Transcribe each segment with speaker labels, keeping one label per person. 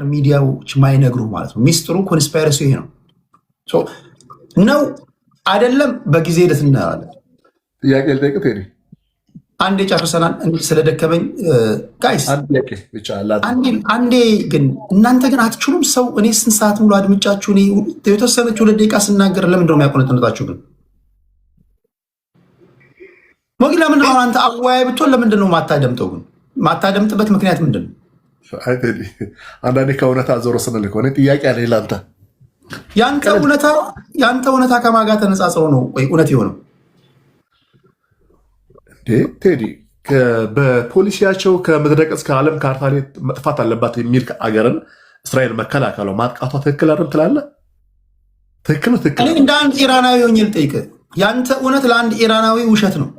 Speaker 1: ሚዲያዎች ማይነግሩ ማለት ነው። ሚስጥሩ ኮንስፓይረሲ ይሄ ነው ነው አይደለም። በጊዜ ሂደት እናያለን።
Speaker 2: ጥያቄ ልጠይቅ ቴዲ፣
Speaker 1: አንዴ ጨርሰናል። ስለደከመኝ ጋይስ አንዴ ግን እናንተ ግን አትችሉም። ሰው እኔ ስንት ሰዓት ሙሉ አድምጫችሁ እኔ የተወሰነች 2 ደቂቃ ስናገር ለምንድነው የሚያቆነጥነጣችሁ? ግን ሞጊ ለምንድን ነው አንተ አወያይ ብትሆን ለምንድን ነው ማታደምጠው? ግን ማታደምጥበት ምክንያት ምንድን ነው?
Speaker 2: አንዳንዴ ከእውነታ ዞሮ ስንል ከሆነ ጥያቄ አለ ለአንተ። ያንተ እውነታ ከማን ጋር ተነጻጽሮ ነው ወይ እውነት የሆነው? ቴዲ በፖሊሲያቸው ከምድረ ገጽ ከዓለም ካርታ ላይ መጥፋት አለባት የሚል አገርን እስራኤል መከላከሏ ማጥቃቷ ትክክል አይደለም ትላለህ? ትክክል ነው። ትክክል።
Speaker 1: እንደ አንድ ኢራናዊ ሆኜ ልጠይቅህ፣ ያንተ እውነት ለአንድ ኢራናዊ ውሸት ነው።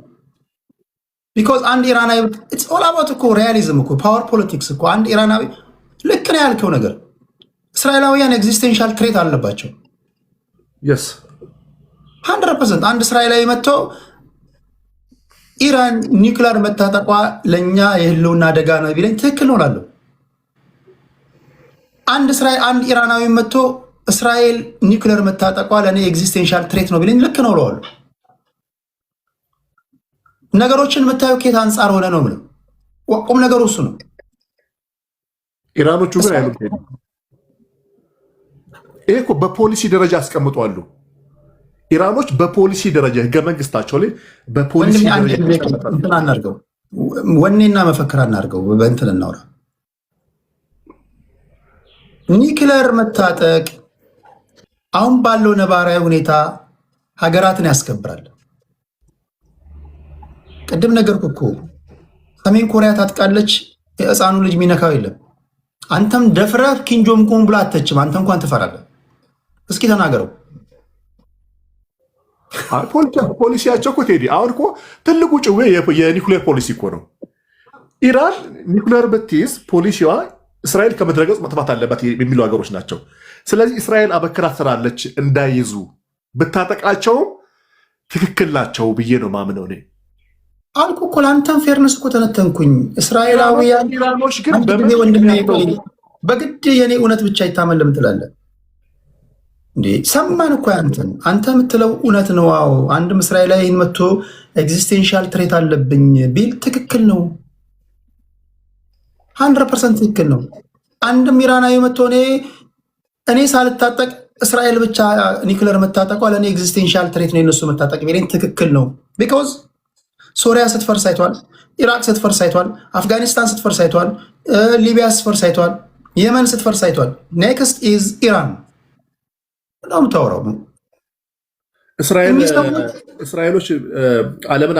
Speaker 1: ቢኮዝ አንድ ኢራናዊ ኢትስ ኦል አባውት እኮ ሪያሊዝም እኮ ፓወር ፖለቲክስ እኮ አንድ ኢራናዊ ልክ ነው ያልከው ነገር። እስራኤላውያን ኤግዚስቴንሻል ትሬት አለባቸው። 100% አንድ እስራኤላዊ መጥቶ ኢራን ኒውክሊየር መታጠቋ ለእኛ የህልውና አደጋ ነው ቢለኝ ትክክል ነው እላለሁ። አንድ ኢራናዊ መጥቶ እስራኤል ኒውክሊየር መታጠቋ ለእኔ ኤግዚስቴንሻል ትሬት ነው ቢለኝ ልክ ነው እለዋለሁ። ነገሮችን የምታየው ከየት አንጻር ሆነ ነው ምንም ቁም ነገሩ እሱ ነው።
Speaker 2: ኢራኖቹ ግን አይሉት ይሄ እኮ በፖሊሲ ደረጃ አስቀምጧሉ። ኢራኖች በፖሊሲ ደረጃ ህገ መንግስታቸው ላይ በፖሊሲ
Speaker 1: እንትን አናርገው፣ ወኔና መፈክር አናርገው። በእንትን እናውራ። ኒውክሊየር መታጠቅ አሁን ባለው ነባራዊ ሁኔታ ሀገራትን ያስከብራል። ቅድም ነገርኩህ እኮ ሰሜን ኮሪያ ታጥቃለች፣ የህፃኑ ልጅ ሚነካው የለም። አንተም ደፍረህ ኪንጆም ቁም ብላ አተችም። አንተ እንኳን ትፈራለህ። እስኪ ተናገረው።
Speaker 2: ፖሊሲያቸው እኮ ቴዲ አሁን እኮ ትልቁ ጭዌ የኒኩሌር ፖሊሲ እኮ ነው። ኢራን ኒኩሌር ብትይዝ ፖሊሲዋ እስራኤል ከምድረገጽ መጥፋት አለባት የሚሉ ሀገሮች ናቸው። ስለዚህ እስራኤል አበክራ ትሰራለች እንዳይዙ። ብታጠቃቸውም ትክክል ናቸው ብዬ ነው ማምነው እኔ።
Speaker 1: አልኩ እኮ ለአንተም ፌርነስ እኮ ተነተንኩኝ። እስራኤላውያን
Speaker 2: ኢራኖች ግን
Speaker 1: በግድ የኔ እውነት ብቻ ይታመን ለምን ትላለህ እንዴ? ሰማን እኮ አንተ የምትለው እውነት ነው። አዎ አንድም እስራኤላዊ መጥቶ ኤግዚስቴንሻል ትሬት አለብኝ ቢል ትክክል ነው። 100% ትክክል ነው። አንድም ኢራናዊ መጥቶ እኔ ሳልታጠቅ እስራኤል ብቻ ኒውክሌር መታጠቋ ለእኔ ኤግዚስቴንሻል ትሬት ነው የነሱ መታጠቅ ቢለኝ ትክክል ነው። ቢኮዝ ሶሪያ ስትፈርስ አይቷል፣ ኢራቅ ስትፈርስ አይቷል፣ አፍጋኒስታን ስትፈርስ አይቷል፣ ሊቢያ ስትፈርስ አይቷል፣ የመን ስትፈርስ አይቷል። ኔክስት ኢዝ ኢራን ነው የምታወራው።
Speaker 2: እስራኤሎች ዓለምን